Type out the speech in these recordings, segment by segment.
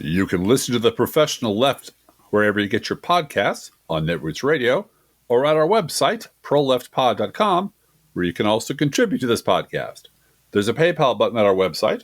You can listen to The Professional Left wherever you get your podcasts, on Netroots Radio, or at our website, proleftpod.com, where you can also contribute to this podcast. There's a PayPal button at our website,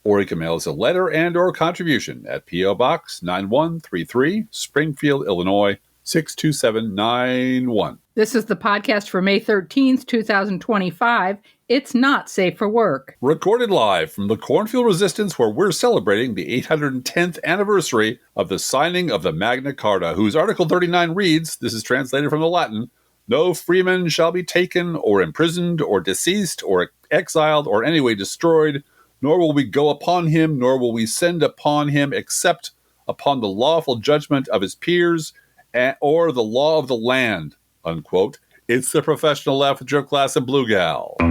or you can mail us a letter and or contribution at P.O. Box 9133, Springfield, Illinois, 62791. This is the podcast for May 13th, 2025. It's not safe for work. Recorded live from the Cornfield Resistance, where we're celebrating the 810th anniversary of the signing of the Magna Carta, whose Article 39 reads, this is translated from the Latin, "No freeman shall be taken or imprisoned or deceased or exiled or anyway destroyed, nor will we go upon him, nor will we send upon him except upon the lawful judgment of his peers or the law of the land," unquote. It's the Professional Left with Joe Class and Blue Gal. Hey,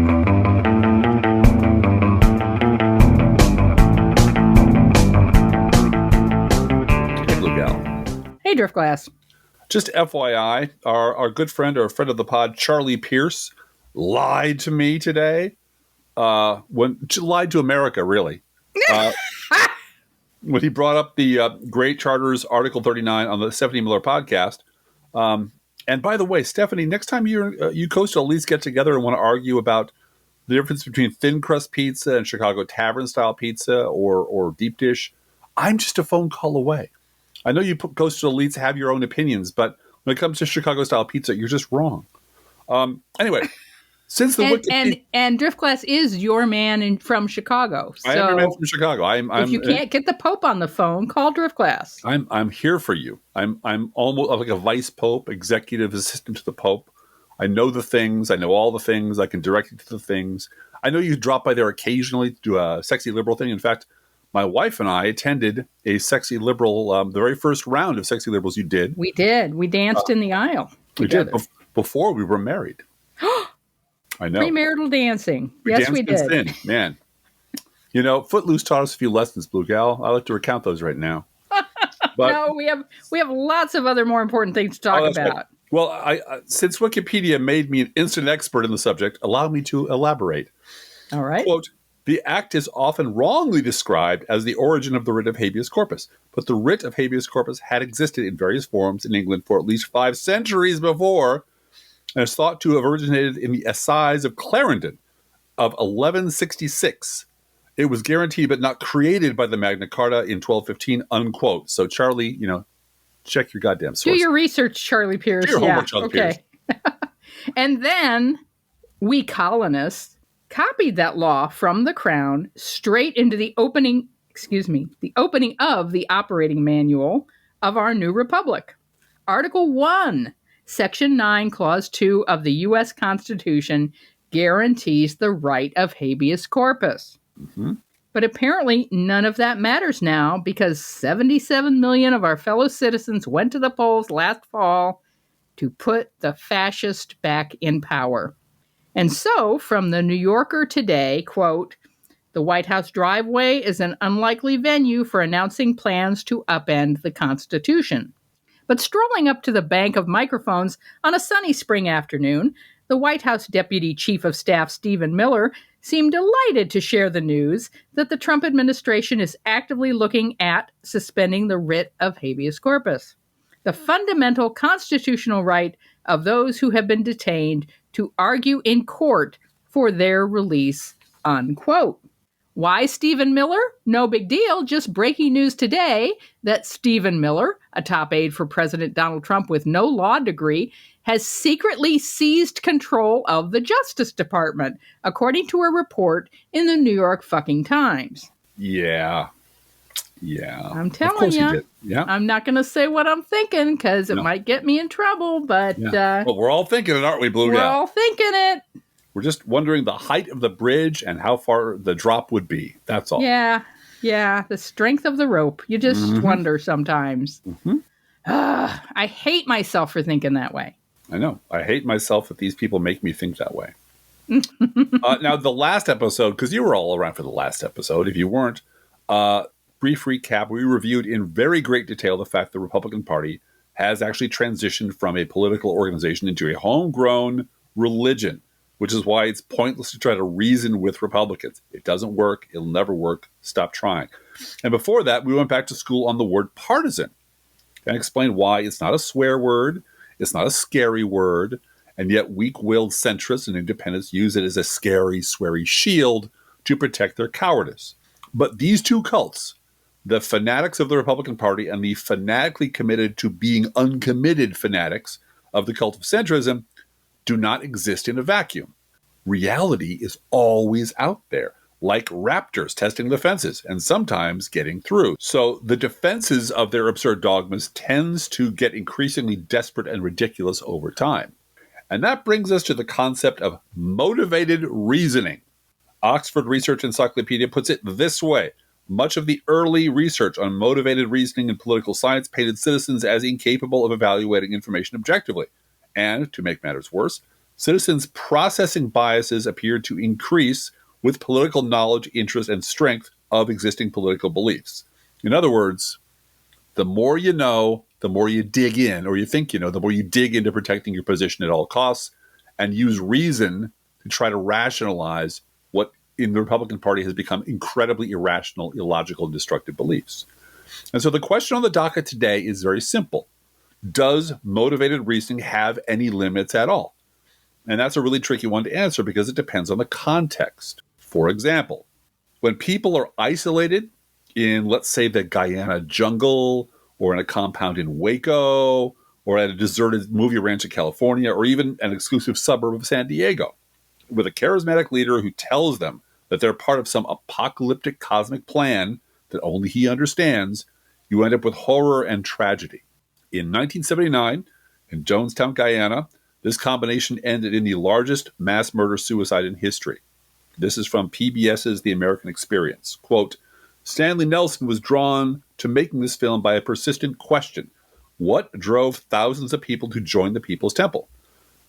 Blue Gal. Hey, Driftglass. Just FYI, our good friend, or a friend of the pod, Charlie Pierce, lied to me today. Lied to America, really. When he brought up the Great Charters Article 39 on the Stephanie Miller podcast. And by the way, Stephanie, next time you coastal elites get together and want to argue about the difference between thin crust pizza and Chicago tavern style pizza or deep dish, I'm just a phone call away. I know you coastal elites have your own opinions, but when it comes to Chicago style pizza, you're just wrong. Anyway, since the and Driftglass is your man from Chicago. So I am your man from Chicago. If you can't get the Pope on the phone, call Driftglass. I'm here for you. I'm almost like a vice Pope, executive assistant to the Pope. I know the things. I know all the things. I can direct you to the things. I know you drop by there occasionally to do a sexy liberal thing. In fact, my wife and I attended a sexy liberal, the very first round of sexy liberals you did. We did. We danced in the aisle together. We did before we were married. I know. Premarital dancing. Yes, we did. In. Man. You know, Footloose taught us a few lessons, Blue Gal. I'd like to recount those right now. But, no, we have lots of other more important things to talk about. Right. Well, I since Wikipedia made me an instant expert in the subject, allow me to elaborate. All right. Quote, "The act is often wrongly described as the origin of the writ of habeas corpus, but the writ of habeas corpus had existed in various forms in England for at least 5 centuries before, and is thought to have originated in the Assize of Clarendon of 1166. It was guaranteed but not created by the Magna Carta in 1215, unquote." So, Charlie, check your goddamn sources. Do your research, Charlie Pierce. Do your homework, Charlie Pierce. And then we colonists copied that law from the Crown straight into the opening of the operating manual of our new republic. Article 1, Section 9, Clause 2 of the U.S. Constitution guarantees the right of habeas corpus. Mm-hmm. But apparently none of that matters now because 77 million of our fellow citizens went to the polls last fall to put the fascist back in power. And so, from the New Yorker today, quote, "The White House driveway is an unlikely venue for announcing plans to upend the Constitution." But strolling up to the bank of microphones on a sunny spring afternoon, the White House Deputy Chief of Staff Stephen Miller seemed delighted to share the news that the Trump administration is actively looking at suspending the writ of habeas corpus, the fundamental constitutional right of those who have been detained to argue in court for their release, unquote. Why Stephen Miller? No big deal. Just breaking news today that Stephen Miller, a top aide for President Donald Trump with no law degree, has secretly seized control of the Justice Department, according to a report in the New York fucking Times. Yeah. I'm telling you. Yeah. I'm not going to say what I'm thinking because it might get me in trouble, but... Yeah. Well, we're all thinking it, aren't we, Blue Gal? We're all thinking it. We're just wondering the height of the bridge and how far the drop would be. That's all. Yeah. The strength of the rope. You just wonder sometimes. Mm-hmm. I hate myself for thinking that way. I know. I hate myself that these people make me think that way. Now, the last episode, because you were all around for the last episode. If you weren't, brief recap, we reviewed in very great detail the fact the Republican Party has actually transitioned from a political organization into a homegrown religion. which is why it's pointless to try to reason with Republicans. It doesn't work. It'll never work. Stop trying. And before that, we went back to school on the word partisan and explained why it's not a swear word, it's not a scary word, and yet weak-willed centrists and independents use it as a scary, sweary shield to protect their cowardice. But these two cults, the fanatics of the Republican Party and the fanatically committed to being uncommitted fanatics of the cult of centrism, do not exist in a vacuum. Reality is always out there, like raptors testing the fences and sometimes getting through. So the defenses of their absurd dogmas tends to get increasingly desperate and ridiculous over time. And that brings us to the concept of motivated reasoning. Oxford Research Encyclopedia puts it this way. Much of the early research on motivated reasoning in political science painted citizens as incapable of evaluating information objectively. And, to make matters worse, citizens' processing biases appeared to increase with political knowledge, interest, and strength of existing political beliefs. In other words, the more you know, the more you dig in, or you think you know, the more you dig into protecting your position at all costs and use reason to try to rationalize what in the Republican Party has become incredibly irrational, illogical, and destructive beliefs. And so the question on the docket today is very simple. Does motivated reasoning have any limits at all? And that's a really tricky one to answer because it depends on the context. For example, when people are isolated in, let's say, the Guyana jungle or in a compound in Waco or at a deserted movie ranch in California or even an exclusive suburb of San Diego, with a charismatic leader who tells them that they're part of some apocalyptic cosmic plan that only he understands, you end up with horror and tragedy. In 1979, in Jonestown, Guyana, this combination ended in the largest mass murder-suicide in history. This is from PBS's The American Experience. Quote, Stanley Nelson was drawn to making this film by a persistent question. What drove thousands of people to join the People's Temple?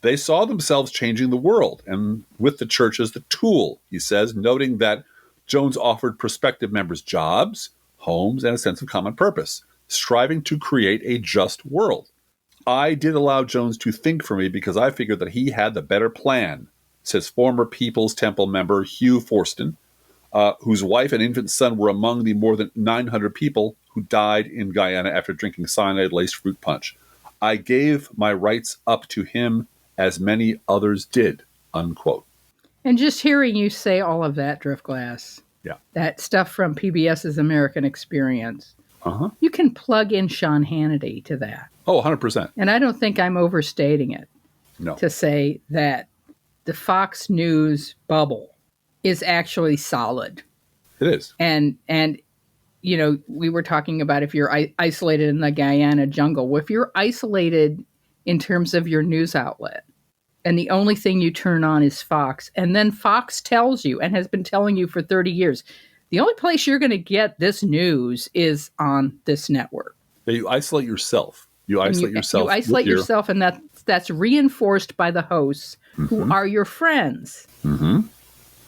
They saw themselves changing the world, and with the church as the tool, he says, noting that Jones offered prospective members jobs, homes, and a sense of common purpose, striving to create a just world. I did allow Jones to think for me because I figured that he had the better plan, says former People's Temple member Hugh Forston, whose wife and infant son were among the more than 900 people who died in Guyana after drinking cyanide-laced fruit punch. I gave my rights up to him as many others did, unquote. And just hearing you say all of that, Driftglass, that stuff from PBS's American Experience, you can plug in Sean Hannity to that. Oh, 100%. And I don't think I'm overstating it to say that the Fox News bubble is actually solid. It is. And you know, we were talking about if you're isolated in the Guyana jungle. Well, if you're isolated in terms of your news outlet, and the only thing you turn on is Fox, and then Fox tells you, and has been telling you for 30 years, the only place you're going to get this news is on this network. Yeah, you isolate yourself. You isolate yourself, and that's reinforced by the hosts, who are your friends,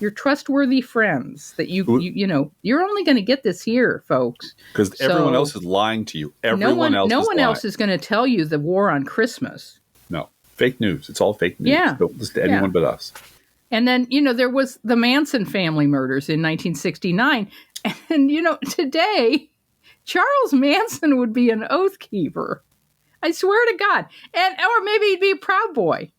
your trustworthy friends. That you know, you're only going to get this here, folks, because everyone else is lying to you. No one else is going to tell you the war on Christmas. No, fake news. It's all fake news. Yeah, don't listen to anyone but us. And then, you know, there was the Manson family murders in 1969. And, you know, today, Charles Manson would be an oath keeper. I swear to God. Or maybe he'd be a Proud Boy.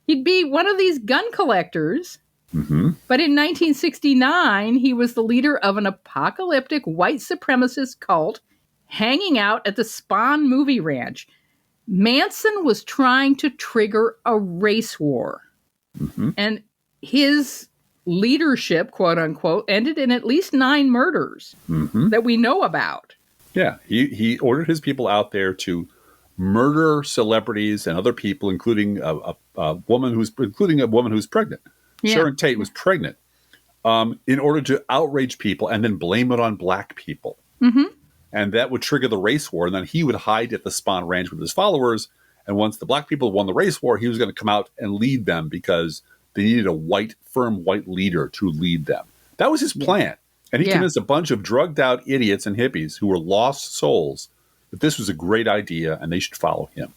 He'd be one of these gun collectors. But in 1969, he was the leader of an apocalyptic white supremacist cult hanging out at the Spahn movie ranch. Manson was trying to trigger a race war. And his leadership, quote unquote, ended in at least 9 murders that we know about. Yeah, he ordered his people out there to murder celebrities and other people, including a woman who's pregnant. Yeah. Sharon Tate was pregnant, in order to outrage people and then blame it on black people. And that would trigger the race war. And then he would hide at the Spahn Ranch with his followers. And once the black people won the race war, he was going to come out and lead them because they needed a firm white leader to lead them. That was his plan. And he convinced a bunch of drugged out idiots and hippies who were lost souls that this was a great idea and they should follow him.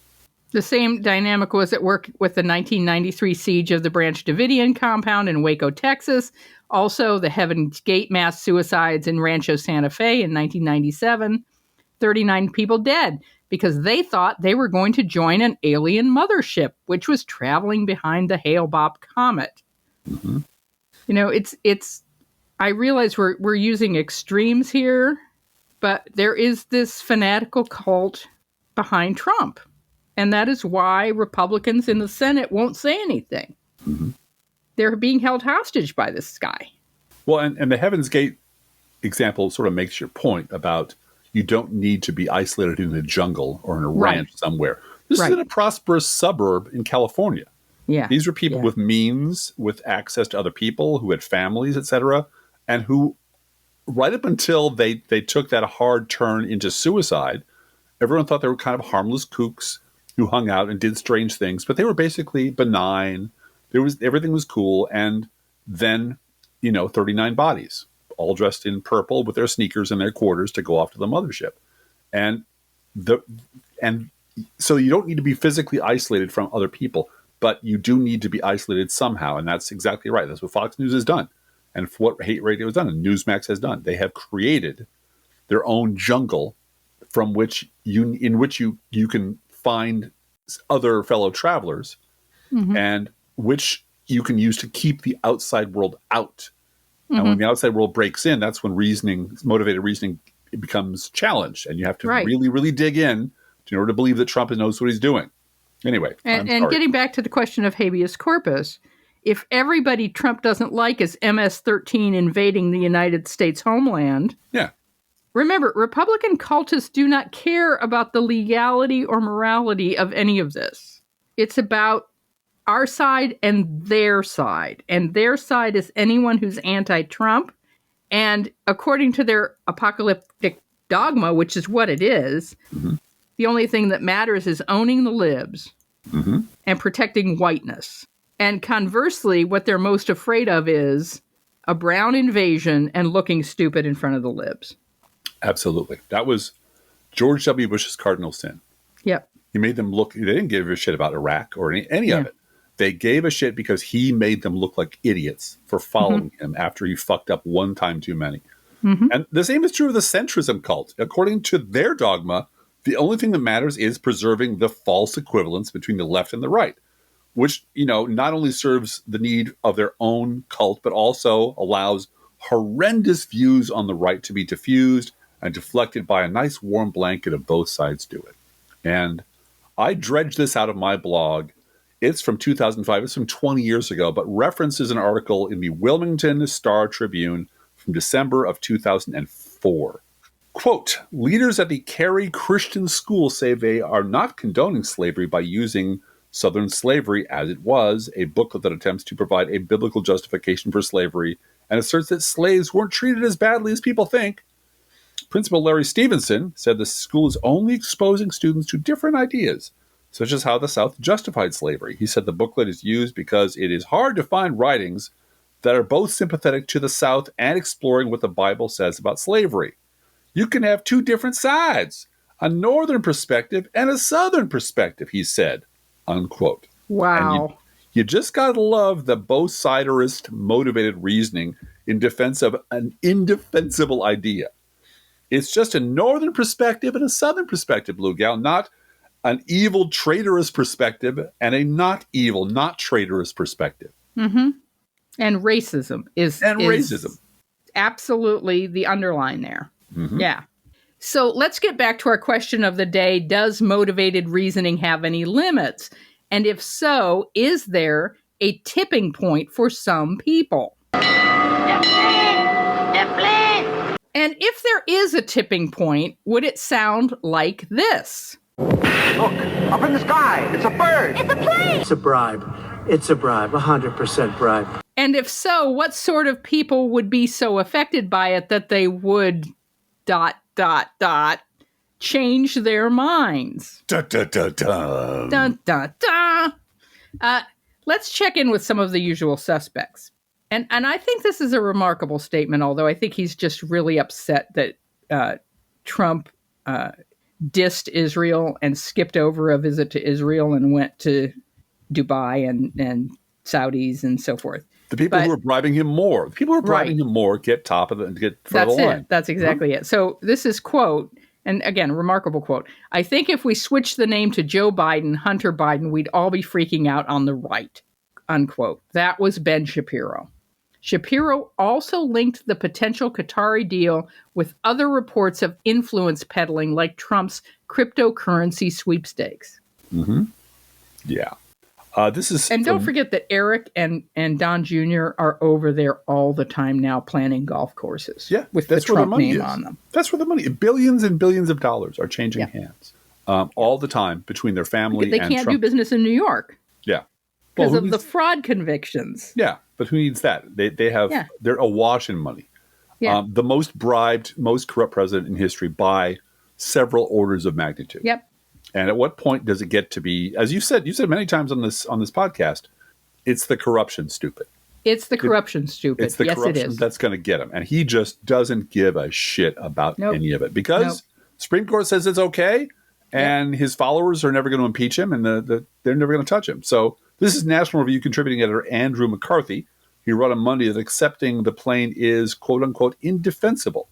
The same dynamic was at work with the 1993 siege of the Branch Davidian compound in Waco, Texas. Also, the Heaven's Gate mass suicides in Rancho Santa Fe in 1997. 39 people dead because they thought they were going to join an alien mothership, which was traveling behind the Hale-Bopp comet. Mm-hmm. You know, it's. I realize we're using extremes here, but there is this fanatical cult behind Trump. And that is why Republicans in the Senate won't say anything. Mm-hmm. They're being held hostage by this guy. Well, and the Heaven's Gate example sort of makes your point about you don't need to be isolated in a jungle or in a ranch somewhere. This is in a prosperous suburb in California. Yeah. These are people with means, with access to other people, who had families, etc., and who, right up until they took that hard turn into suicide, everyone thought they were kind of harmless kooks who hung out and did strange things, but they were basically benign. Everything was cool, and then 39 bodies, all dressed in purple with their sneakers and their quarters to go off to the mothership. And so you don't need to be physically isolated from other people, but you do need to be isolated somehow. And that's exactly right. That's what Fox News has done. And what Hate Radio has done and Newsmax has done. They have created their own jungle in which you can find other fellow travelers, and which you can use to keep the outside world out. And when the outside world breaks in, that's when motivated reasoning becomes challenged. And you have to really, really dig in order to believe that Trump knows what he's doing. Anyway. And getting back to the question of habeas corpus, if everybody Trump doesn't like is MS-13 invading the United States homeland. Yeah. Remember, Republican cultists do not care about the legality or morality of any of this. It's about our side and their side. And their side is anyone who's anti-Trump. And according to their apocalyptic dogma, which is what it is, the only thing that matters is owning the libs and protecting whiteness. And conversely, what they're most afraid of is a brown invasion and looking stupid in front of the libs. Absolutely. That was George W. Bush's cardinal sin. Yep. He made them look, they didn't give a shit about Iraq or any of it. They gave a shit because he made them look like idiots for following him after he fucked up one time too many. And the same is true of the centrism cult. According to their dogma, the only thing that matters is preserving the false equivalence between the left and the right, which, not only serves the need of their own cult, but also allows horrendous views on the right to be diffused and deflected by a nice warm blanket of both sides do it. And I dredged this out of my blog. It's from 2005. It's from 20 years ago, but references an article in the Wilmington Star Tribune from December of 2004. Quote, leaders at the Cary Christian School say they are not condoning slavery by using Southern Slavery as It Was, a booklet that attempts to provide a biblical justification for slavery and asserts that slaves weren't treated as badly as people think. Principal Larry Stevenson said the school is only exposing students to different ideas, such as how the South justified slavery. He said the booklet is used because it is hard to find writings that are both sympathetic to the South and exploring what the Bible says about slavery. You can have two different sides, a Northern perspective and a Southern perspective, he said, unquote. Wow. And you just got to love the both-siderist motivated reasoning in defense of an indefensible idea. It's just a Northern perspective and a Southern perspective, Blue Gal, not an evil, traitorous perspective and a not evil, not traitorous perspective. And racism is racism. Absolutely the underline there. Yeah. So let's get back to our question of the day. Does motivated reasoning have any limits? And if so, is there a tipping point for some people? And if there is a tipping point, would it sound like this? Look, up in the sky, it's a bird. It's a plane. It's a bribe. It's a bribe. 100% bribe. And if so, what sort of people would be so affected by it that they would ... change their minds? Dun, dun, dun, dun. Dun, dun, dun. Let's check in with some of the usual suspects. And I think this is a remarkable statement, although I think he's just really upset that Trump dissed Israel and skipped over a visit to Israel and went to Dubai and Saudis and so forth. The people who are bribing him more. The people who are bribing him more get top of the get front of the line. That's it. That's exactly it. So this is quote, and again, remarkable quote. I think if we switched the name to Joe Biden, Hunter Biden, we'd all be freaking out on the right, unquote. That was Ben Shapiro. Shapiro also linked the potential Qatari deal with other reports of influence peddling like Trump's cryptocurrency sweepstakes. Mm-hmm. Yeah. This is, and don't forget that Eric and Don Jr. are over there all the time now planning golf courses. Yeah, with the Trump name on them. That's where the money, billions and billions of dollars are changing hands all the time betwhin their family and Trump. They can't do business in New York. Yeah, because of the fraud convictions. Yeah, but who needs that? They have they're awash in money. Yeah. The most bribed, most corrupt president in history by several orders of magnitude. Yep. And at what point does it get to be, as you said many times on this podcast, it's the corruption stupid. It's the corruption stupid. It's the corruption that's going to get him. And he just doesn't give a shit about any of it because Supreme Court says it's okay and his followers are never going to impeach him and they're never going to touch him. So this is National Review contributing editor Andrew McCarthy. He wrote on Monday that accepting the plane is, quote unquote, indefensible,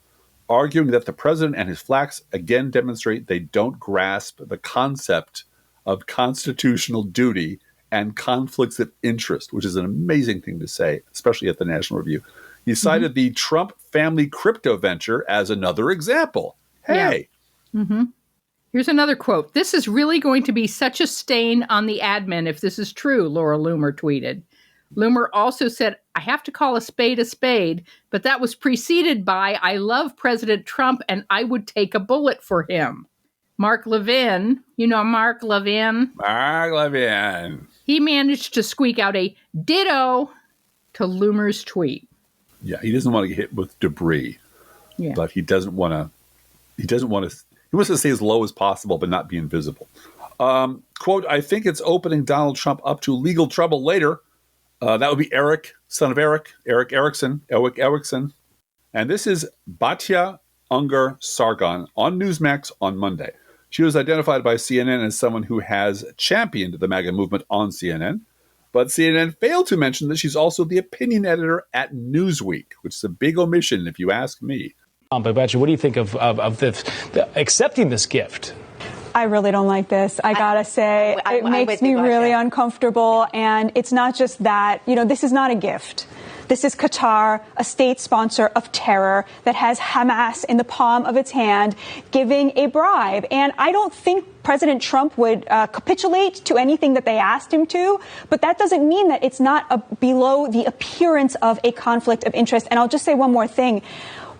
arguing that the president and his flacks again demonstrate they don't grasp the concept of constitutional duty and conflicts of interest, which is an amazing thing to say, especially at the National Review. He cited the Trump family crypto venture as another example. Hey. Yeah. Mm-hmm. Here's another quote. This is really going to be such a stain on the admin if this is true, Laura Loomer tweeted. Loomer also said, I have to call a spade, but that was preceded by, I love President Trump and I would take a bullet for him. Mark Levin, you know Mark Levin? Mark Levin. He managed to squeak out a ditto to Loomer's tweet. Yeah, he doesn't want to get hit with debris. Yeah. But he wants to stay as low as possible but not be invisible. Quote, I think it's opening Donald Trump up to legal trouble later. That would be Eric, son of Eric Erickson. And this is Batya Ungar Sargon on Newsmax on Monday. She was identified by CNN as someone who has championed the MAGA movement on CNN, but CNN failed to mention that she's also the opinion editor at Newsweek, which is a big omission if you ask me. But Batya, what do you think of accepting this gift? I really don't like this. I gotta say, it makes me really uncomfortable. And it's not just that, this is not a gift. This is Qatar, a state sponsor of terror that has Hamas in the palm of its hand, giving a bribe. And I don't think President Trump would capitulate to anything that they asked him to, but that doesn't mean that it's not below the appearance of a conflict of interest. And I'll just say one more thing.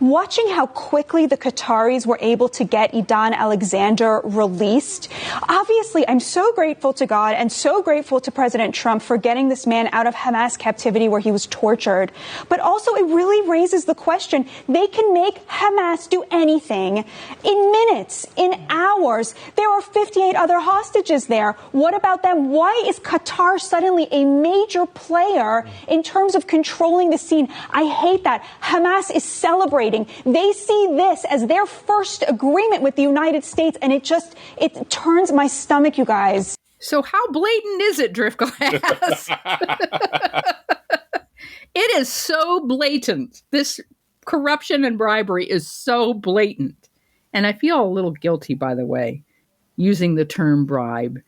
Watching how quickly the Qataris were able to get Idan Alexander released, obviously, I'm so grateful to God and so grateful to President Trump for getting this man out of Hamas captivity where he was tortured. But also, it really raises the question, they can make Hamas do anything in minutes, in hours. There are 58 other hostages there. What about them? Why is Qatar suddenly a major player in terms of controlling the scene? I hate that. Hamas is celebrating. They see this as their first agreement with the United States, and it turns my stomach, you guys. So how blatant is it, Driftglass? It is so blatant. This corruption and bribery is so blatant. And I feel a little guilty, by the way, using the term bribe,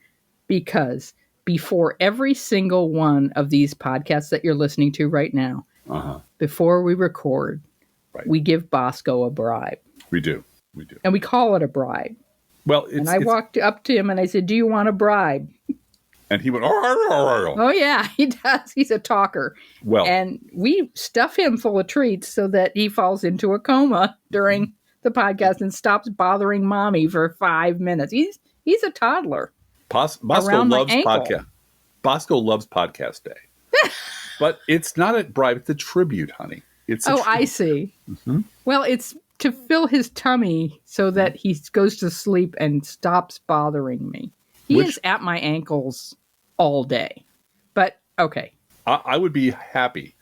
because before every single one of these podcasts that you're listening to right now, before we record, we give Bosco a bribe. We do. And we call it a bribe. Well, I walked up to him and I said, do you want a bribe? And he went, oh, yeah, he does. He's a talker. Well, and we stuff him full of treats so that he falls into a coma during the podcast and stops bothering mommy for 5 minutes. He's a toddler. Bosco loves podcast. Bosco loves podcast day. But it's not a bribe. It's a tribute, honey. I see. Mm-hmm. Well, it's to fill his tummy so that he goes to sleep and stops bothering me. He is at my ankles all day. But, okay. I would be happy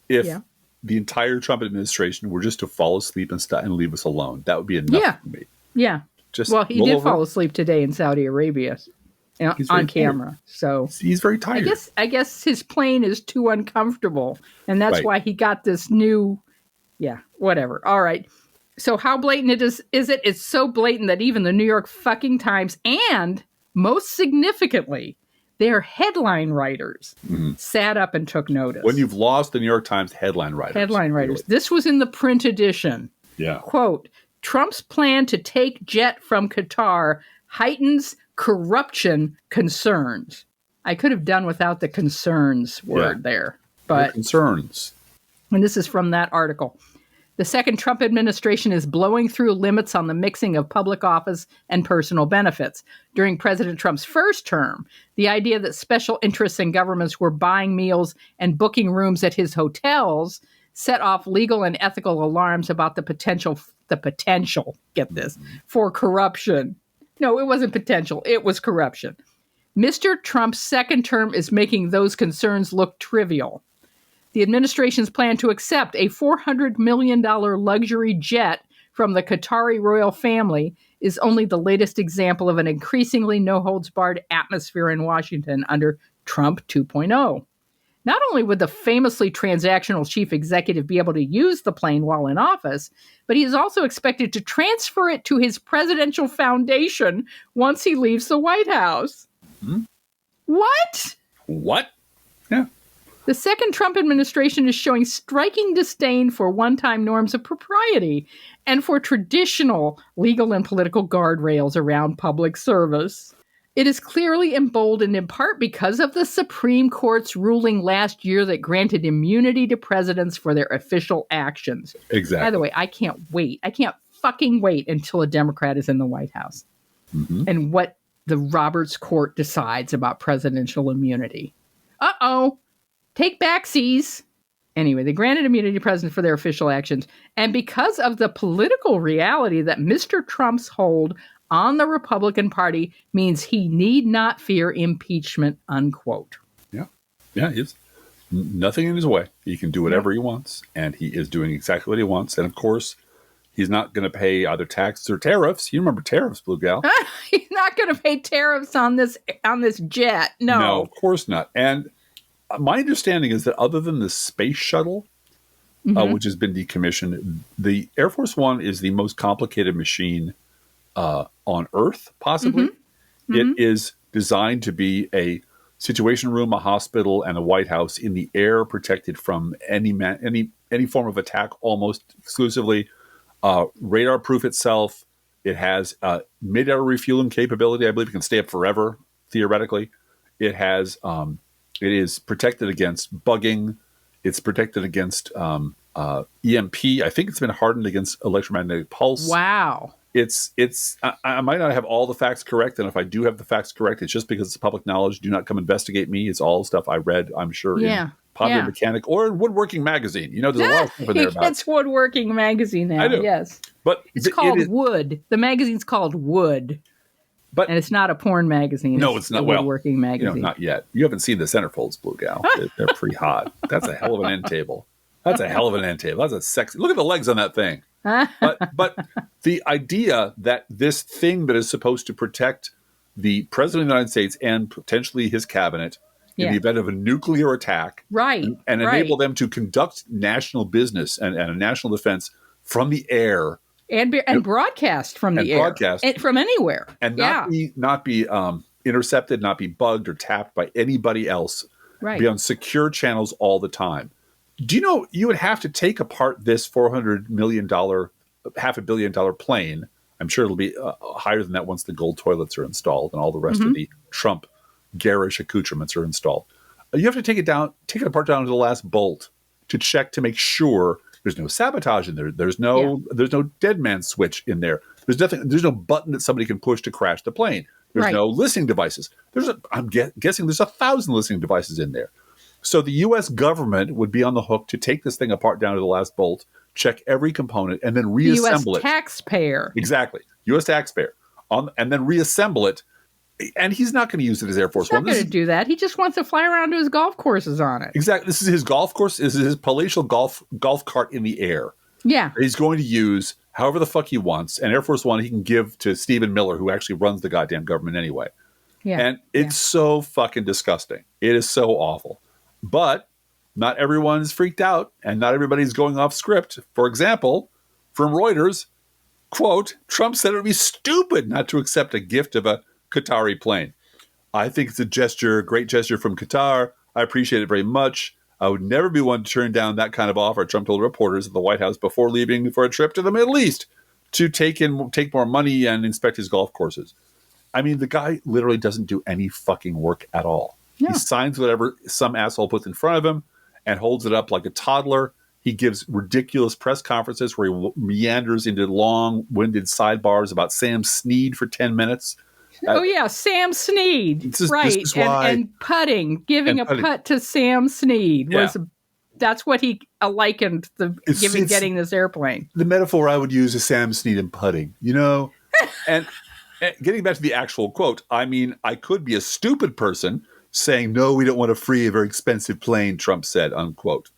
if the entire Trump administration were just to fall asleep and leave us alone. That would be enough for me. Yeah. Just he did fall asleep today in Saudi Arabia on camera. So he's very tired. I guess his plane is too uncomfortable, and that's why he got this new. Yeah, whatever. All right. So how blatant is it? It's so blatant that even the New York fucking Times and, most significantly, their headline writers sat up and took notice. When you've lost the New York Times headline writers. Really. This was in the print edition. Yeah. Quote, Trump's plan to take jet from Qatar heightens corruption concerns. I could have done without the concerns word there. But concerns. And this is from that article. The second Trump administration is blowing through limits on the mixing of public office and personal benefits. During President Trump's first term, the idea that special interests and governments were buying meals and booking rooms at his hotels set off legal and ethical alarms about the potential, get this, for corruption. No, it wasn't potential. It was corruption. Mr. Trump's second term is making those concerns look trivial. The administration's plan to accept a $400 million luxury jet from the Qatari royal family is only the latest example of an increasingly no-holds-barred atmosphere in Washington under Trump 2.0. Not only would the famously transactional chief executive be able to use the plane while in office, but he is also expected to transfer it to his presidential foundation once he leaves the White House. What? Yeah. The second Trump administration is showing striking disdain for one-time norms of propriety and for traditional legal and political guardrails around public service. It is clearly emboldened in part because of the Supreme Court's ruling last year that granted immunity to presidents for their official actions. Exactly. By the way, I can't wait. I can't fucking wait until a Democrat is in the White House and what the Roberts Court decides about presidential immunity. Uh-oh. Take backsies. Anyway, they granted immunity to presidents for their official actions. And because of the political reality that Mr. Trump's hold on the Republican Party means he need not fear impeachment, unquote. Yeah. Yeah, he's nothing in his way. He can do whatever he wants, and he is doing exactly what he wants. And, of course, he's not going to pay either taxes or tariffs. You remember tariffs, Blue Gal. He's not going to pay tariffs on this jet. No, of course not. And my understanding is that other than the space shuttle, which has been decommissioned, the Air Force One is the most complicated machine on Earth, possibly. It is designed to be a situation room, a hospital, and a White House in the air, protected from any form of attack almost exclusively. Radar-proof itself. It has mid-air refueling capability. I believe it can stay up forever, theoretically. It has... It is protected against bugging. It's protected against EMP. I think it's been hardened against electromagnetic pulse. Wow. I might not have all the facts correct, and if I do have the facts correct, it's just because it's public knowledge. Do not come investigate me. It's all stuff I read, I'm sure, in Popular Mechanic or in Woodworking Magazine. You know, there's a lot of stuff in there about it. It's Woodworking Magazine now, I do. Yes. But it's called Wood. The magazine's called Wood. And it's not a porn magazine. No, it's not. A Woodworking magazine. Not yet. You haven't seen the centerfolds, Blue Gal. They're pretty hot. That's a hell of an end table. That's a sexy. Look at the legs on that thing. But the idea that this thing that is supposed to protect the president of the United States and potentially his cabinet in the event of a nuclear attack, and enable them to conduct national business and a national defense from the air. And broadcast from the air. Broadcast. From anywhere. And not be intercepted, not be bugged or tapped by anybody else. Right. Be on secure channels all the time. Do you know you would have to take apart this $400 million, $500 million plane? I'm sure it'll be higher than that once the gold toilets are installed and all the rest of the Trump garish accoutrements are installed. You have to take it apart down to the last bolt to check to make sure there's no sabotage in there. There's no dead man switch in there. There's nothing. There's no button that somebody can push to crash the plane. There's no listening devices. I'm guessing there's 1,000 listening devices in there. So the U.S. government would be on the hook to take this thing apart down to the last bolt, check every component, and then reassemble it. U.S. taxpayer. Exactly. U.S. taxpayer. And then reassemble it. And he's not going to use it as Air Force One. He's not going to do that. He just wants to fly around to his golf courses on it. Exactly. This is his golf course. This is his palatial golf cart in the air. Yeah. He's going to use however the fuck he wants. And Air Force One he can give to Stephen Miller, who actually runs the goddamn government anyway. Yeah. And it's so fucking disgusting. It is so awful. But not everyone's freaked out, and not everybody's going off script. For example, from Reuters, quote, Trump said it would be stupid not to accept a gift of a Qatari plane. I think it's a great gesture from Qatar. I appreciate it very much. I would never be one to turn down that kind of offer, Trump told reporters at the White House before leaving for a trip to the Middle East to take more money and inspect his golf courses. I mean, the guy literally doesn't do any fucking work at all. Yeah. He signs whatever some asshole puts in front of him and holds it up like a toddler. He gives ridiculous press conferences where he meanders into long-winded sidebars about Sam Snead for 10 minutes. Oh, yeah, Sam Snead. Right. And putting, giving a putt to Sam Snead that's what he likened getting this airplane. The metaphor I would use is Sam Snead and putting, and getting back to the actual quote, I mean, I could be a stupid person saying, no, we don't want to free a very expensive plane, Trump said, unquote.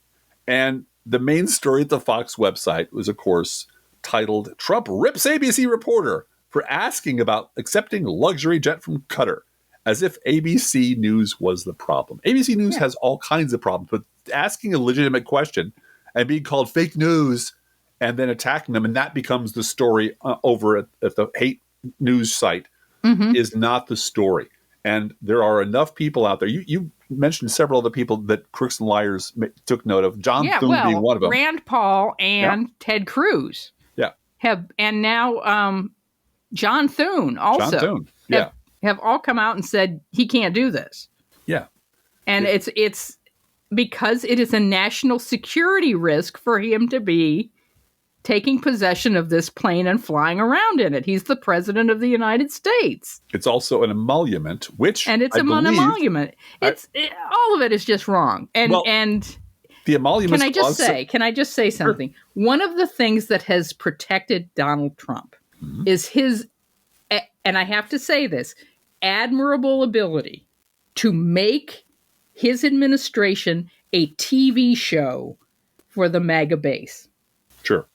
And the main story at the Fox website was, of course, titled, Trump rips ABC reporter for asking about accepting luxury jet from Qatar, as if ABC News was the problem. ABC News has all kinds of problems, but asking a legitimate question and being called fake news and then attacking them, and that becomes the story over at the hate news site is not the story. And there are enough people out there. You mentioned several other people that Crooks and Liars took note of. John Thune being one of them. Rand Paul and Ted Cruz. Yeah. And now John Thune also have all come out and said he can't do this. Yeah. And it's because it is a national security risk for him to be taking possession of this plane and flying around in it. He's the president of the United States. It's also an emolument, an emolument. All of it is just wrong. And the emolument. Can I just say something? Sure. One of the things that has protected Donald Trump is his, and I have to say this, admirable ability to make his administration a TV show for the MAGA base. Sure.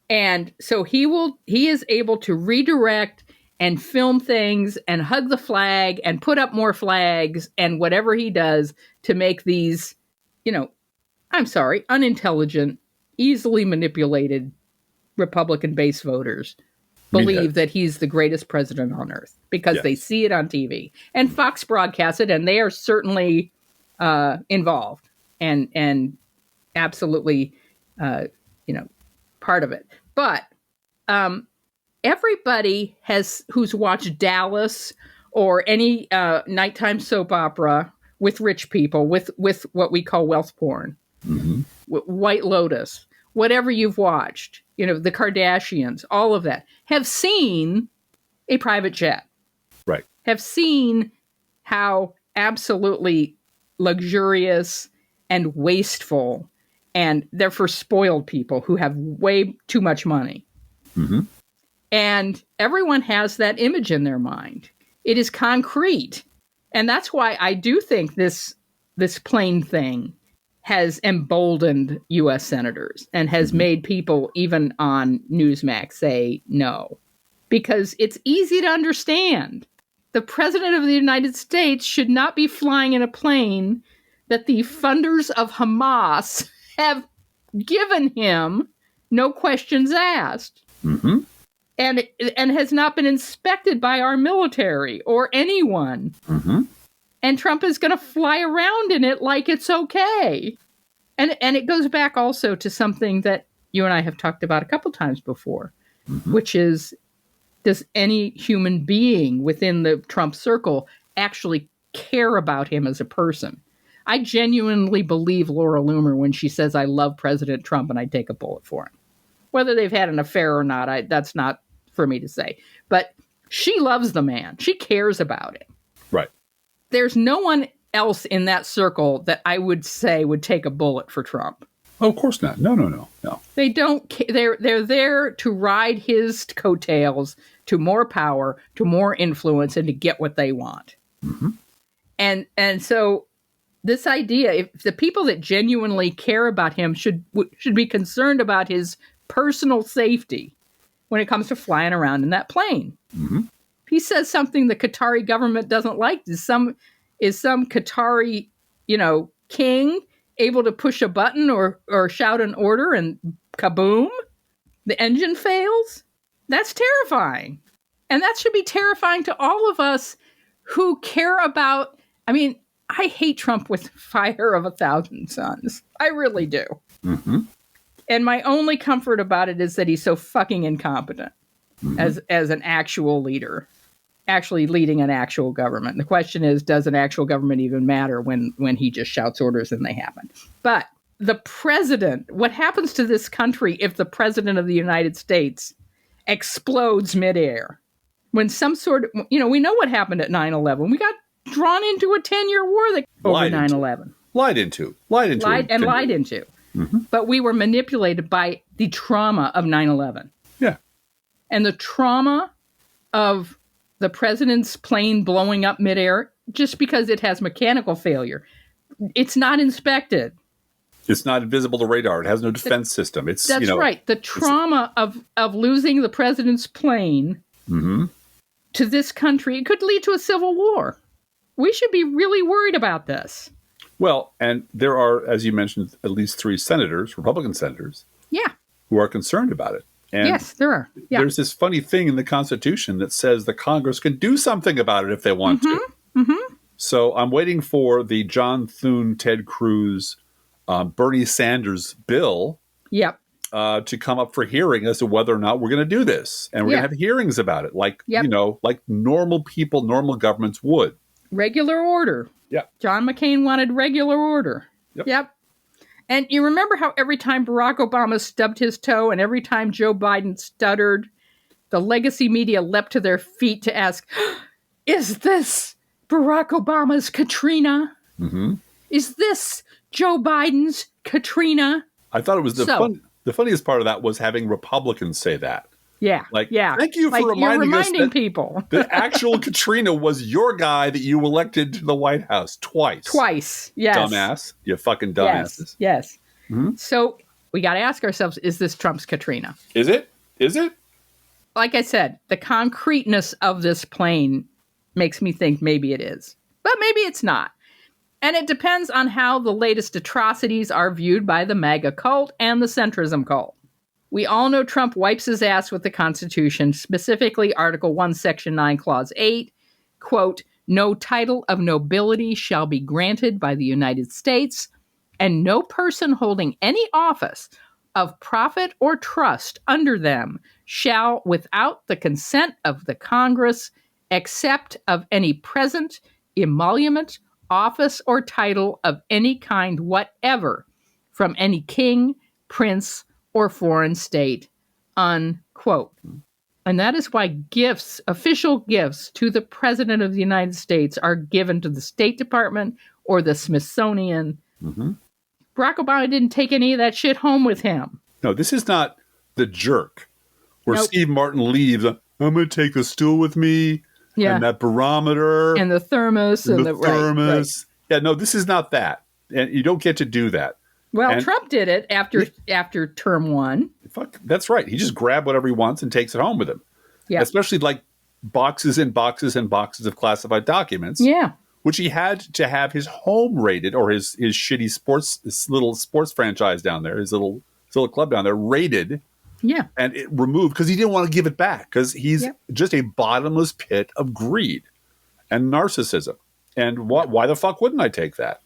And so he is able to redirect and film things and hug the flag and put up more flags and whatever he does to make these, unintelligent, easily manipulated Republican base voters believe that he's the greatest president on earth because they see it on TV. And Fox broadcasts it, and they are certainly involved and absolutely, part of it. But everybody who's watched Dallas or any nighttime soap opera with rich people, with what we call wealth porn, White Lotus, whatever you've watched, the Kardashians, all of that, have seen a private jet. Right. Have seen how absolutely luxurious and wasteful, and they're for spoiled people who have way too much money. And everyone has that image in their mind. It is concrete. And that's why I do think this plane thing has emboldened U.S. senators and has made people, even on Newsmax, say no. Because it's easy to understand. The president of the United States should not be flying in a plane that the funders of Hamas have given him, no questions asked. And has not been inspected by our military or anyone. And Trump is going to fly around in it like it's okay. And it goes back also to something that you and I have talked about a couple times before, which is, does any human being within the Trump circle actually care about him as a person? I genuinely believe Laura Loomer when she says, I love President Trump and I'd take a bullet for him. Whether they've had an affair or not, that's not for me to say. But she loves the man. She cares about him. Right. There's no one else in that circle that I would say would take a bullet for Trump. Oh, of course not. No. They don't. They're there to ride his coattails to more power, to more influence, and to get what they want. And so this idea, if the people that genuinely care about him should be concerned about his personal safety, when it comes to flying around in that plane. Mm-hmm. If he says something the Qatari government doesn't like, is some Qatari, king able to push a button or shout an order and kaboom, the engine fails? That's terrifying. And that should be terrifying to all of us who care about, I hate Trump with fire of 1,000 suns. I really do. Mm-hmm. And my only comfort about it is that he's so fucking incompetent as an actual leader, actually leading an actual government. The question is, does an actual government even matter when he just shouts orders and they happen? But the president, what happens to this country if the president of the United States explodes midair? When some sort of, we know what happened at 9/11. We got drawn into a 10-year war over 9/11. Lied into. Mm-hmm. But we were manipulated by the trauma of 9/11. Yeah. And the trauma of the president's plane blowing up midair just because it has mechanical failure. It's not inspected. It's not invisible to radar. It has no defense system. That's right. The trauma of losing the president's plane to this country, it could lead to a civil war. We should be really worried about this. Well, and there are, as you mentioned, at least 3 senators, Republican senators, who are concerned about it. And yes, there are. Yeah. There's this funny thing in the Constitution that says the Congress can do something about it if they want to. Mm-hmm. So I'm waiting for the John Thune, Ted Cruz, Bernie Sanders bill to come up for hearing as to whether or not we're going to do this. And we're going to have hearings about it, like normal people, normal governments would. Regular order. Yep. John McCain wanted regular order. Yep. And you remember how every time Barack Obama stubbed his toe and every time Joe Biden stuttered, the legacy media leapt to their feet to ask, is this Barack Obama's Katrina? Mm-hmm. Is this Joe Biden's Katrina? I thought it was the funniest part of that was having Republicans say that. Yeah. Thank you for reminding us that people. the actual Katrina was your guy that you elected to the White House twice. Yes. Dumbass. You fucking dumbasses. Yes. Mm-hmm. So we got to ask ourselves, is this Trump's Katrina? Is it? Like I said, the concreteness of this plane makes me think maybe it is. But maybe it's not. And it depends on how the latest atrocities are viewed by the MAGA cult and the centrism cult. We all know Trump wipes his ass with the Constitution, specifically Article 1, Section 9, Clause 8, quote, no title of nobility shall be granted by the United States, and no person holding any office of profit or trust under them shall, without the consent of the Congress, accept of any present, emolument, office, or title of any kind whatever from any king, prince, or foreign state, unquote. And that is why gifts, official gifts to the President of the United States are given to the State Department or the Smithsonian. Mm-hmm. Barack Obama didn't take any of that shit home with him. No, this is not The Jerk, where Steve Martin leaves, I'm going to take the stool with me, and that barometer. And the thermos. And the thermos. Right. Yeah, no, this is not that. And you don't get to do that. Well, Trump did it after term 1. Fuck, that's right. He just grabbed whatever he wants and takes it home with him. Yeah. Especially like boxes and boxes and boxes of classified documents. Yeah. Which he had to have his home raided, or his shitty his little sports franchise down there, his little club down there raided. Yeah. And it removed because he didn't want to give it back because he's just a bottomless pit of greed and narcissism. And why the fuck wouldn't I take that?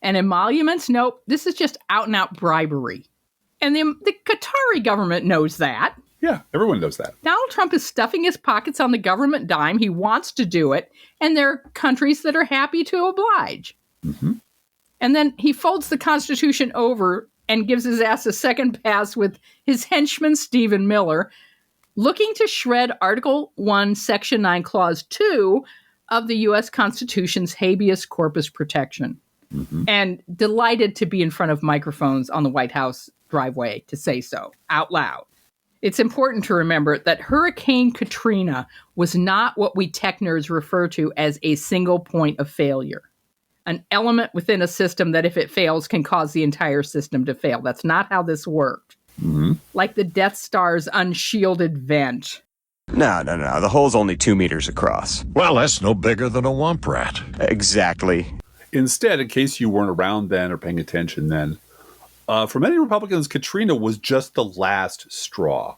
And emoluments? Nope. This is just out-and-out bribery. And the Qatari government knows that. Yeah, everyone knows that. Donald Trump is stuffing his pockets on the government dime. He wants to do it. And there are countries that are happy to oblige. Mm-hmm. And then he folds the Constitution over and gives his ass a second pass with his henchman, Stephen Miller, looking to shred Article 1, Section 9, Clause 2 of the U.S. Constitution's habeas corpus protection. Mm-hmm. And delighted to be in front of microphones on the White House driveway to say so out loud. It's important to remember that Hurricane Katrina was not what we tech nerds refer to as a single point of failure, an element within a system that if it fails can cause the entire system to fail. That's not how this worked. Like the Death Star's unshielded vent. No. The hole's only 2 meters across. Well, that's no bigger than a womp rat. Exactly. Instead, in case you weren't around then or paying attention then, for many Republicans, Katrina was just the last straw.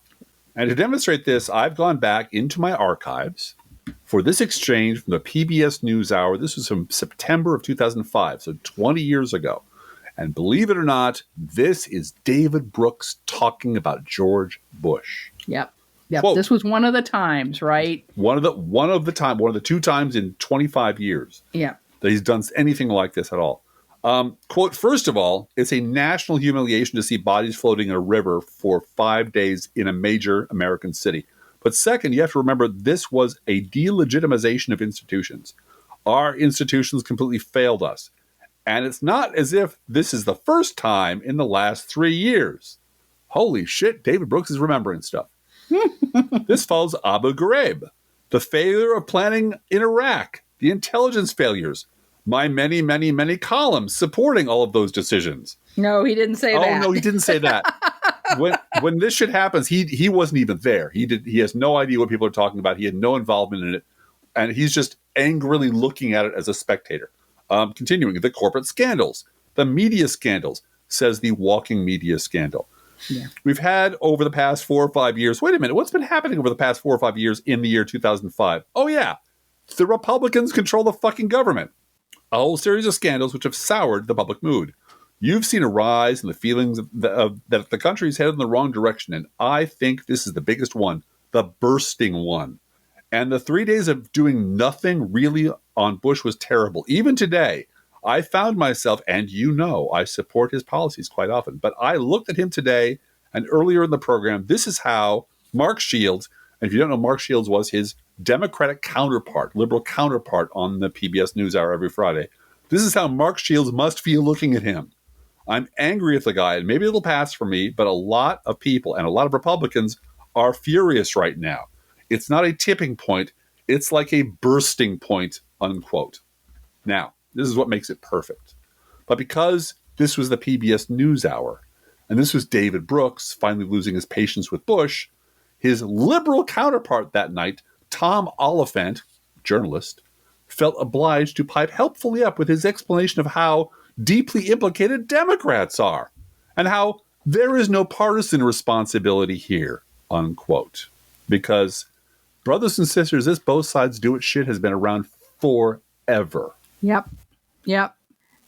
And to demonstrate this, I've gone back into my archives for this exchange from the PBS NewsHour. This was from September of 2005, so 20 years ago. And believe it or not, this is David Brooks talking about George Bush. Yep. Quote, this was one of the times, right? One of the 2 times in 25 years that he's done anything like this at all. Quote, first of all, it's a national humiliation to see bodies floating in a river for 5 days in a major American city. But second, you have to remember this was a delegitimization of institutions. Our institutions completely failed us. And it's not as if this is the first time in the last 3 years. Holy shit, David Brooks is remembering stuff. This follows Abu Ghraib, the failure of planning in Iraq, the intelligence failures, my many, many, many columns supporting all of those decisions. No, he didn't say that. Oh, no, he didn't say that. When this shit happens, he wasn't even there. He has no idea what people are talking about. He had no involvement in it. And he's just angrily looking at it as a spectator. Continuing, the corporate scandals, the media scandals, says the walking media scandal. Yeah. We've had over the past 4 or 5 years. Wait a minute. What's been happening over the past 4 or 5 years in the year 2005? Oh, yeah. The Republicans control the fucking government. A whole series of scandals which have soured the public mood. You've seen a rise in the feelings that the country is headed in the wrong direction. And I think this is the biggest one, the bursting one. And the 3 days of doing nothing really on Bush was terrible. Even today, I found myself, and I support his policies quite often, but I looked at him today and earlier in the program. This is how Mark Shields, and if you don't know, Mark Shields was his Democratic counterpart, liberal counterpart on the PBS NewsHour every Friday. This is how Mark Shields must feel looking at him. I'm angry at the guy, and maybe it'll pass for me, but a lot of people and a lot of Republicans are furious right now. It's not a tipping point. It's like a bursting point, unquote. Now, this is what makes it perfect. But because this was the PBS NewsHour, and this was David Brooks finally losing his patience with Bush, his liberal counterpart that night, Tom Oliphant, journalist, felt obliged to pipe helpfully up with his explanation of how deeply implicated Democrats are and how there is no partisan responsibility here, unquote. Because, brothers and sisters, this both sides do it shit has been around forever. Yep.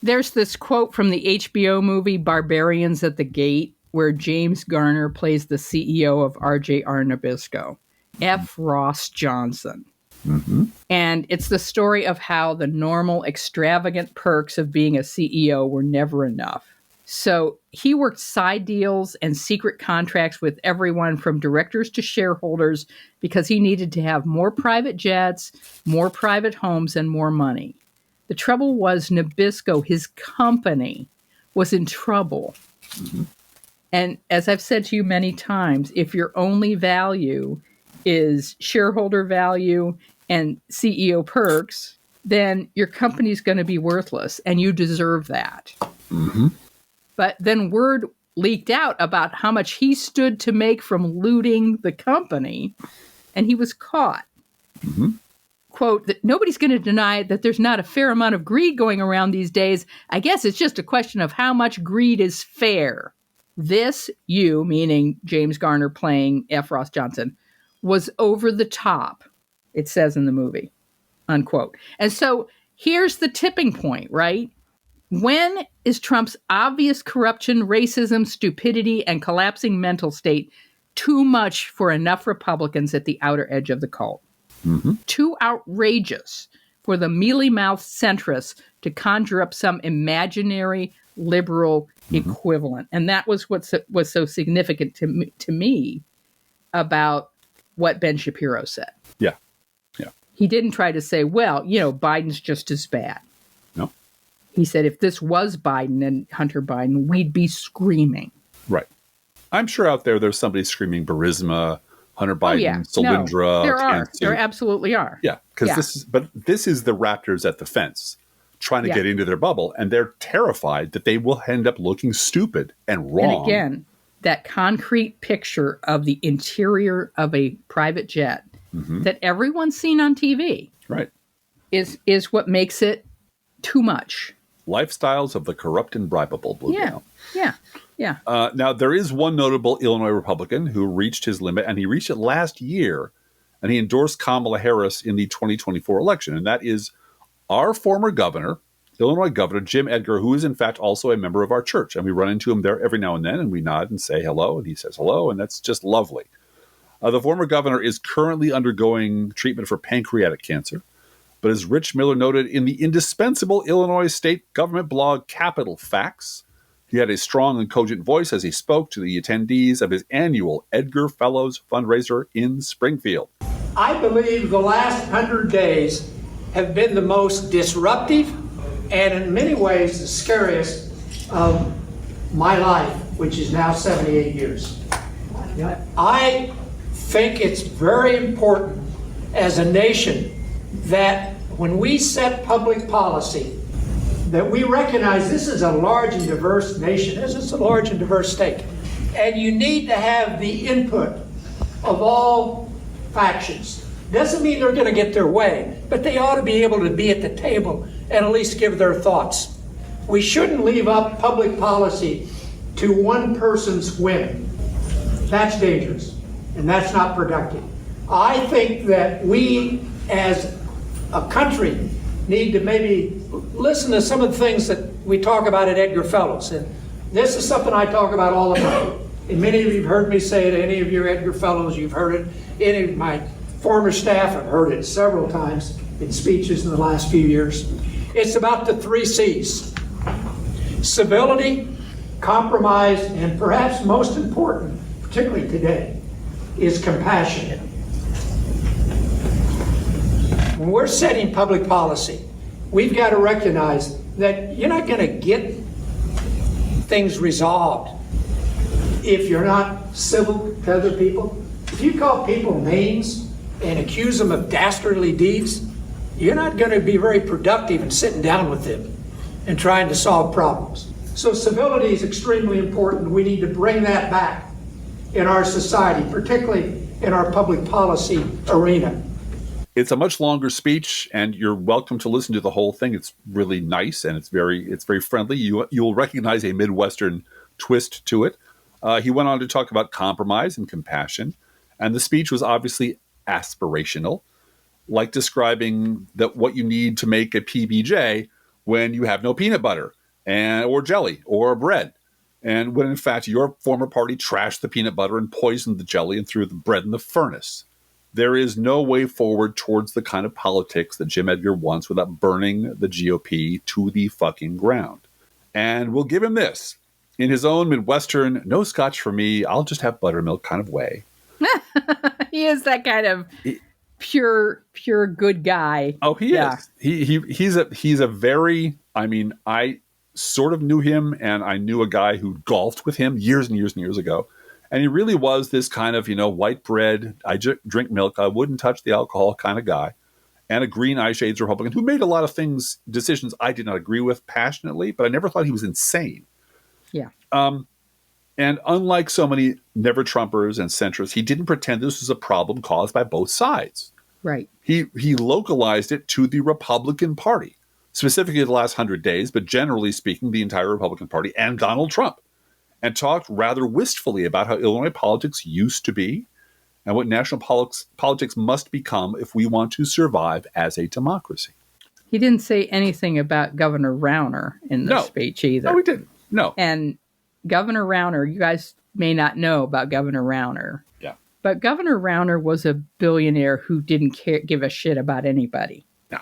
There's this quote from the HBO movie Barbarians at the Gate where James Garner plays the CEO of RJR Nabisco, F. Ross Johnson. Mm-hmm. And it's the story of how the normal extravagant perks of being a CEO were never enough. So he worked side deals and secret contracts with everyone from directors to shareholders because he needed to have more private jets, more private homes, and more money. The trouble was Nabisco, his company, was in trouble. Mm-hmm. And as I've said to you many times, if your only value is shareholder value and CEO perks, then your company's going to be worthless, and you deserve that. Mm-hmm. But then word leaked out about how much he stood to make from looting the company, and he was caught. Mm-hmm. Quote, that nobody's going to deny that there's not a fair amount of greed going around these days. I guess it's just a question of how much greed is fair. This, you, meaning James Garner playing F. Ross Johnson, was over the top, it says in the movie, unquote. And so here's the tipping point, right? When is Trump's obvious corruption, racism, stupidity, and collapsing mental state too much for enough Republicans at the outer edge of the cult? Mm-hmm. Too outrageous for the mealy-mouthed centrists to conjure up some imaginary liberal equivalent. And that was what was so significant to me about what Ben Shapiro said. Yeah. He didn't try to say, well, Biden's just as bad. No. He said, if this was Biden and Hunter Biden, we'd be screaming. Right. I'm sure out there's somebody screaming Burisma, Hunter Biden, Solyndra. No, there are. There absolutely are. Yeah. Because this is the Raptors at the fence trying to get into their bubble, and they're terrified that they will end up looking stupid and wrong. And again, that concrete picture of the interior of a private jet that everyone's seen on TV. Right. Is what makes it too much. Lifestyles of the corrupt and bribable. Yeah. Now, there is one notable Illinois Republican who reached his limit, and he reached it last year, and he endorsed Kamala Harris in the 2024 election, and that is our former governor, Illinois Governor Jim Edgar, who is in fact also a member of our church, and we run into him there every now and then, and we nod and say hello, and he says hello, and that's just lovely. The former governor is currently undergoing treatment for pancreatic cancer, but as Rich Miller noted in the indispensable Illinois state government blog Capitol Facts, he had a strong and cogent voice as he spoke to the attendees of his annual Edgar Fellows fundraiser in Springfield. I believe the last 100 days have been the most disruptive and in many ways the scariest of my life, which is now 78 years. I think it's very important as a nation that when we set public policy, that we recognize this is a large and diverse nation. This is a large and diverse state. And you need to have the input of all factions. Doesn't mean they're going to get their way, but they ought to be able to be at the table and at least give their thoughts. We shouldn't leave up public policy to one person's whim. That's dangerous, and that's not productive. I think that we as a country need to maybe listen to some of the things that we talk about at Edgar Fellows. And this is something I talk about all the time. And many of you have heard me say it, any of your Edgar Fellows, you've heard it. Any of my former staff have heard it several times in speeches in the last few years. It's about the 3 C's. Civility, compromise, and perhaps most important, particularly today, is compassion. When we're setting public policy, we've got to recognize that you're not going to get things resolved if you're not civil to other people. If you call people names and accuse them of dastardly deeds, you're not going to be very productive in sitting down with them and trying to solve problems. So civility is extremely important. We need to bring that back in our society, particularly in our public policy arena. It's a much longer speech, and you're welcome to listen to the whole thing. It's really nice, and it's very friendly. You'll recognize a Midwestern twist to it. He went on to talk about compromise and compassion, and the speech was obviously aspirational, like describing that what you need to make a PBJ when you have no peanut butter or jelly or bread, and when in fact your former party trashed the peanut butter and poisoned the jelly and threw the bread in the furnace. There is no way forward towards the kind of politics that Jim Edgar wants without burning the GOP to the fucking ground. And we'll give him this. In his own Midwestern, no scotch for me, I'll just have buttermilk kind of way. He is that kind of pure good guy. Oh, he is. He's a very, I sort of knew him, and I knew a guy who golfed with him years and years and years ago. And he really was this kind of, white bread, I drink milk, I wouldn't touch the alcohol kind of guy. And a green eye shades Republican who made a lot of decisions I did not agree with passionately, but I never thought he was insane. Yeah. And unlike so many never-Trumpers and centrists, he didn't pretend this was a problem caused by both sides. Right. He localized it to the Republican Party, specifically the last 100 days, but generally speaking, the entire Republican Party and Donald Trump, and talked rather wistfully about how Illinois politics used to be and what national politics must become if we want to survive as a democracy. He didn't say anything about Governor Rauner in the speech either. No, he didn't. No. And Governor Rauner, you guys may not know about Governor Rauner. Yeah. But Governor Rauner was a billionaire who didn't give a shit about anybody. No.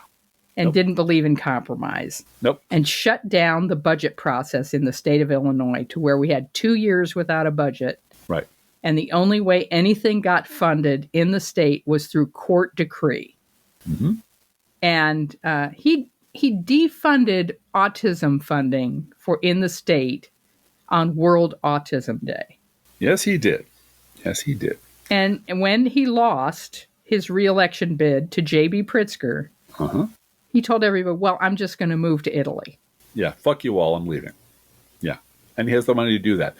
And didn't believe in compromise. Nope. And shut down the budget process in the state of Illinois to where we had 2 years without a budget. Right. And the only way anything got funded in the state was through court decree. Mm-hmm. And he defunded autism funding in the state on World Autism Day. Yes, he did. Yes, he did. And when he lost his reelection bid to J.B. Pritzker, he told everybody, well, I'm just going to move to Italy. Yeah, fuck you all, I'm leaving. Yeah. And he has the money to do that.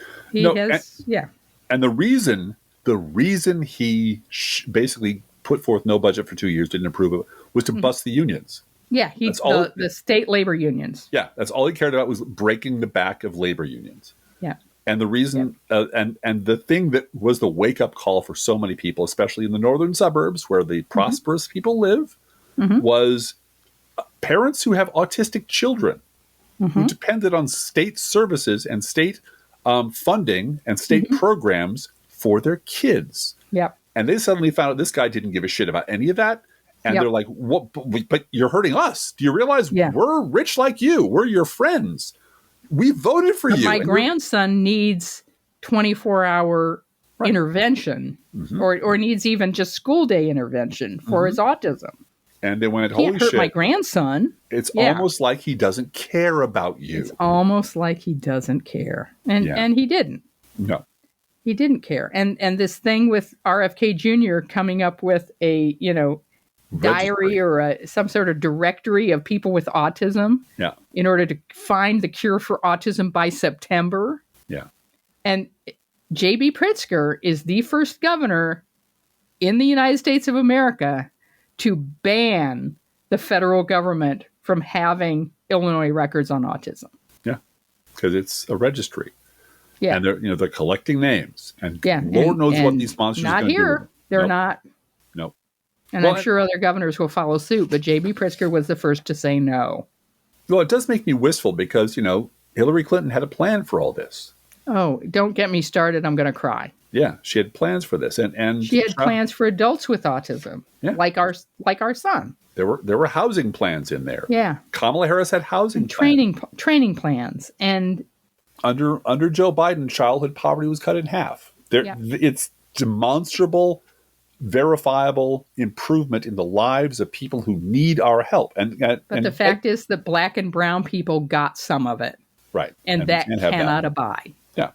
And the reason he basically put forth no budget for 2 years, didn't approve of it, was to bust the unions. Yeah, the state labor unions. Yeah, that's all he cared about, was breaking the back of labor unions. Yeah. And the reason, and the thing that was the wake-up call for so many people, especially in the northern suburbs where the prosperous people live, was parents who have autistic children who depended on state services and state funding and state programs for their kids. Yep. And they suddenly found out this guy didn't give a shit about any of that. And they're like, "What? But you're hurting us. Do you realize we're rich like you? We're your friends. We voted for you." My grandson needs 24-hour intervention or needs even just school day intervention for his autism. And they went, "Holy "Holy shit. my grandson." It's almost like he doesn't care about you. It's almost like he doesn't care. And he didn't. No. He didn't care. And this thing with RFK Jr. coming up with a, diary or some sort of directory of people with autism in order to find the cure for autism by September. Yeah. And J.B. Pritzker is the first governor in the United States of America to ban the federal government from having Illinois records on autism. Yeah. Because it's a registry. Yeah. And they're collecting names. And Lord knows what these monsters are going to do. Not here. They're not. Nope. And I'm sure other governors will follow suit, but J.B. Pritzker was the first to say no. Well, it does make me wistful because, Hillary Clinton had a plan for all this. Oh, don't get me started. I'm going to cry. Yeah, she had plans for this. And she had plans for adults with autism, like our son. There were housing plans in there. Yeah. Kamala Harris had housing training plans. And under Joe Biden, childhood poverty was cut in half. It's demonstrable, verifiable improvement in the lives of people who need our help. But the fact is that black and brown people got some of it. Right. And that cannot abide. Yeah.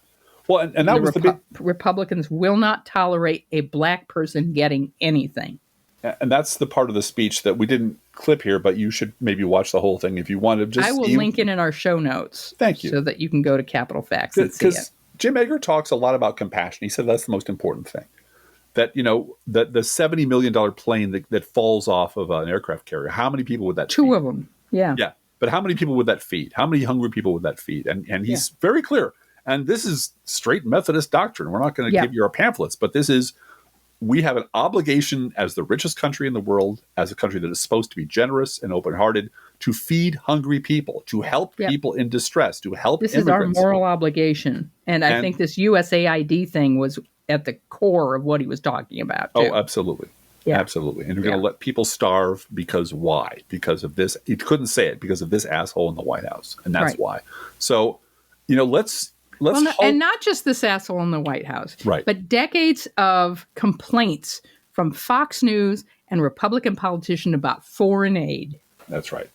Well, and that was the big... Republicans will not tolerate a black person getting anything. And that's the part of the speech that we didn't clip here, but you should maybe watch the whole thing if you want to just... I will link it in our show notes. Thank you. So that you can go to Capitol Facts and see it. Jim Egger talks a lot about compassion. He said that's the most important thing. That, that the $70 million plane that falls off of an aircraft carrier, how many people would that feed? 2 of them. Yeah. Yeah. But how many people would that feed? How many hungry people would that feed? And he's very clear. And this is straight Methodist doctrine. We're not going to give you our pamphlets, but we have an obligation as the richest country in the world, as a country that is supposed to be generous and open-hearted, to feed hungry people, to help people in distress, to help immigrants. This is our moral obligation. And I think this USAID thing was at the core of what he was talking about, too. Oh, absolutely. Yeah. Absolutely. And we're going to let people starve because why? Because of this. He couldn't say it because of this asshole in the White House. And that's why. So, let's hope. And not just this asshole in the White House. Right. But decades of complaints from Fox News and Republican politicians about foreign aid. That's right.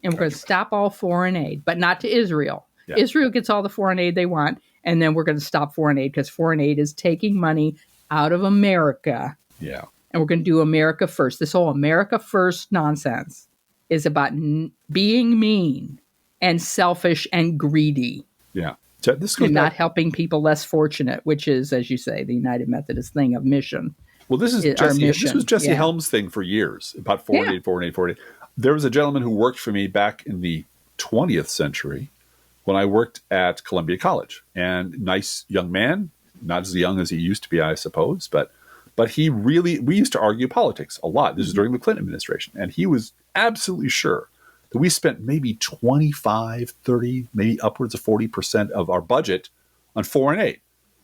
And we're going to stop all foreign aid, but not to Israel. Yeah. Israel gets all the foreign aid they want. And then we're going to stop foreign aid because foreign aid is taking money out of America. Yeah. And we're going to do America first. This whole America first nonsense is about being mean and selfish and greedy. Yeah. So and not helping people less fortunate, which is, as you say, the United Methodist thing of mission. Well, this was Jesse Helms' thing for years about foreign aid. There was a gentleman who worked for me back in the 20th century when I worked at Columbia College. And nice young man, not as young as he used to be, I suppose, but we used to argue politics a lot. This was during the Clinton administration. And he was absolutely sure that we spent maybe 25, 30, maybe upwards of 40% of our budget on foreign aid. He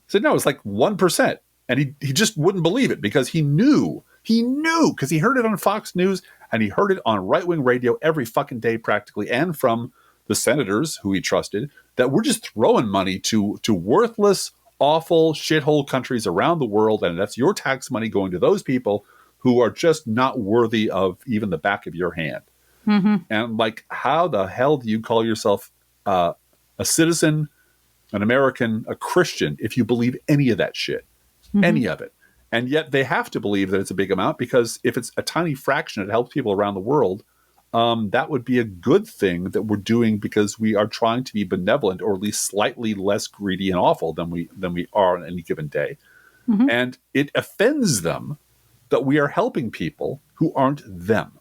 said, no, it's like 1%. And he just wouldn't believe it because he knew because he heard it on Fox News and he heard it on right-wing radio every fucking day practically, and from the senators who he trusted, that we're just throwing money to worthless, awful shithole countries around the world, and that's your tax money going to those people who are just not worthy of even the back of your hand. Mm-hmm. And how the hell do you call yourself a citizen, an American, a Christian, if you believe any of that shit, any of it? And yet they have to believe that it's a big amount because if it's a tiny fraction, it helps people around the world. that would be a good thing that we're doing because we are trying to be benevolent, or at least slightly less greedy and awful than we are on any given day. Mm-hmm. And it offends them that we are helping people who aren't them.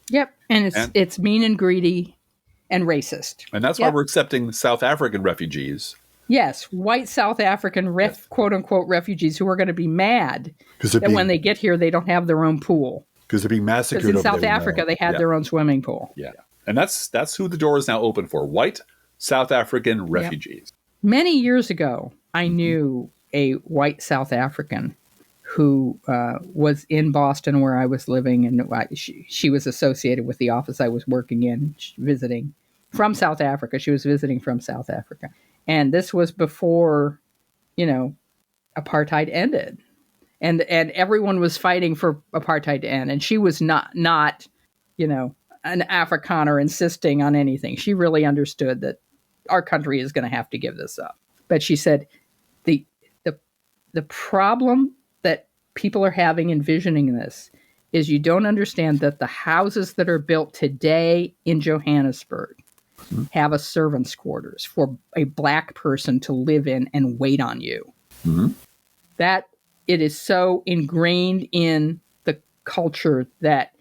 Yep. And it's mean and greedy and racist. And that's why we're accepting South African refugees. Yes, white South African quote-unquote refugees who are going to be mad that when they get here, they don't have their own pool. Because they're being massacred. Because in South Africa, they had their own swimming pool. Yeah. And that's who the door is now open for, white South African refugees. Yep. Many years ago, I knew a white South African who was in Boston where I was living, and she was associated with the office I was working in, visiting from South Africa. She was visiting from South Africa. And this was before, apartheid ended. And everyone was fighting for apartheid to end. And she was not an Afrikaner insisting on anything. She really understood that our country is going to have to give this up. But she said the problem that people are having envisioning this is you don't understand that the houses that are built today in Johannesburg have a servant's quarters for a black person to live in and wait on you. Mm-hmm. That it is so ingrained in the culture that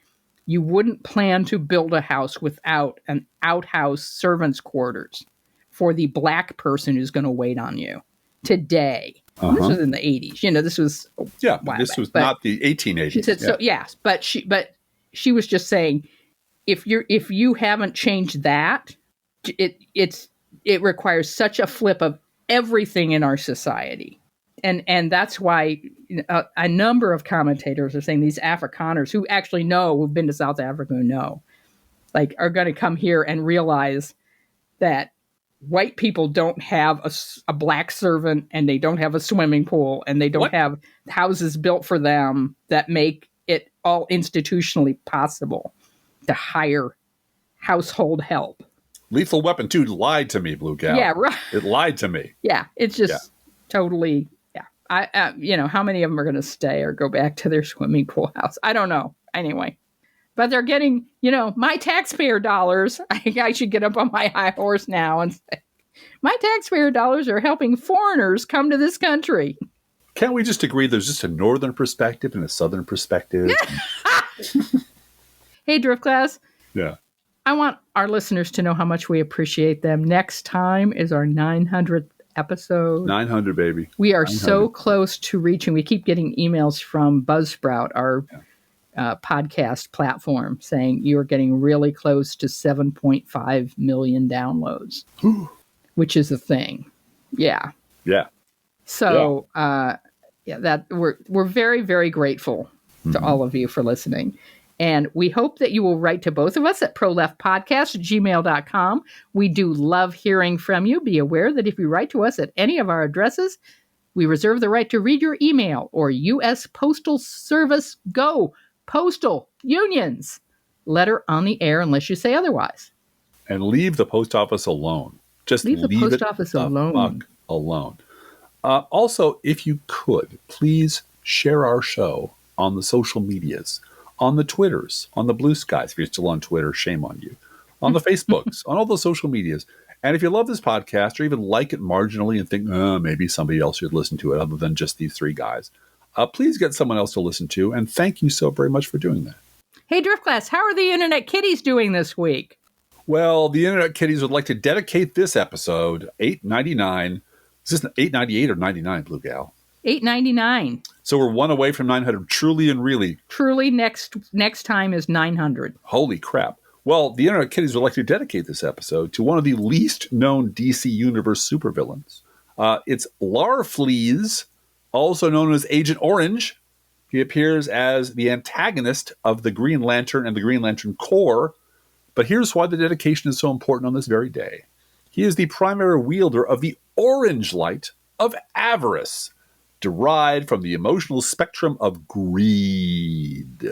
you wouldn't plan to build a house without an outhouse servant's quarters for the black person who's going to wait on you today. This was in the 80s. This was this was not the 1880s. She said so. Yes, but she was just saying if you haven't changed that, it requires such a flip of everything in our society. And that's why a number of commentators are saying these Afrikaners who actually who've been to South Africa are going to come here and realize that white people don't have a black servant, and they don't have a swimming pool, and they don't have houses built for them that make it all institutionally possible to hire household help. Lethal Weapon 2 lied to me, Blue Gal. Yeah, right. It lied to me. Yeah, it's just totally... how many of them are going to stay or go back to their swimming pool house? I don't know. Anyway, but they're getting, my taxpayer dollars. I should get up on my high horse now and say, my taxpayer dollars are helping foreigners come to this country. Can't we just agree there's just a northern perspective and a southern perspective? Hey, Drift Class. Yeah. I want our listeners to know how much we appreciate them. Next time is our 900th episode. 900, baby. We are 900. So close to reaching. We keep getting emails from Buzzsprout, our podcast platform, saying you are getting really close to 7.5 million downloads, which is a thing. Yeah. Yeah. So, that we're very, very grateful to all of you for listening. And we hope that you will write to both of us at proleftpodcast@gmail.com. We do love hearing from you. Be aware that if you write to us at any of our addresses, we reserve the right to read your email or U.S. Postal Service Go Postal Unions letter on the air unless you say otherwise. And leave the post office alone. Just leave the post office alone. Also, if you could, please share our show on the social medias. On the Twitters, on the Blue Skies, if you're still on Twitter, shame on you. On the Facebooks, on all those social medias. And if you love this podcast or even like it marginally and think, maybe somebody else should listen to it other than just these three guys, please get someone else to listen to. And thank you so very much for doing that. Hey, Drift Class, how are the Internet Kitties doing this week? Well, the Internet Kitties would like to dedicate this episode, 899. Is this 898 or 99, Blue Gal? 899. So we're one away from 900. Truly and really. Truly, next time is 900. Holy crap. Well, the Internet Kitties would like to dedicate this episode to one of the least known DC Universe supervillains. It's Larfleeze, also known as Agent Orange. He appears as the antagonist of the Green Lantern and the Green Lantern Corps. But here's why the dedication is so important on this very day. He is the primary wielder of the orange light of avarice, derived from the emotional spectrum of greed.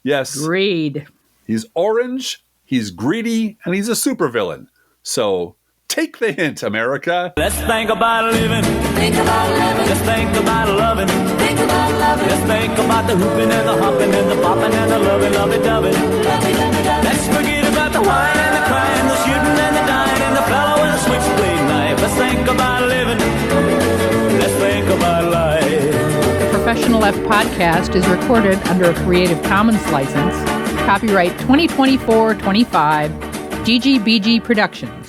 Yes. Greed. He's orange, he's greedy, and he's a supervillain. So take the hint, America. Let's think about living. Think about living. Let's think about loving. Think about loving. Let's think about the hooping and the hopping and the popping and the lovey-dovey. Let's forget the wine and the crying, the shooting and the dying, and the fellow with a switchblade knife. Let's think about living. Let's think about life. The Professional Left podcast is recorded under a Creative Commons license. Copyright 2024-25, GGBG Productions.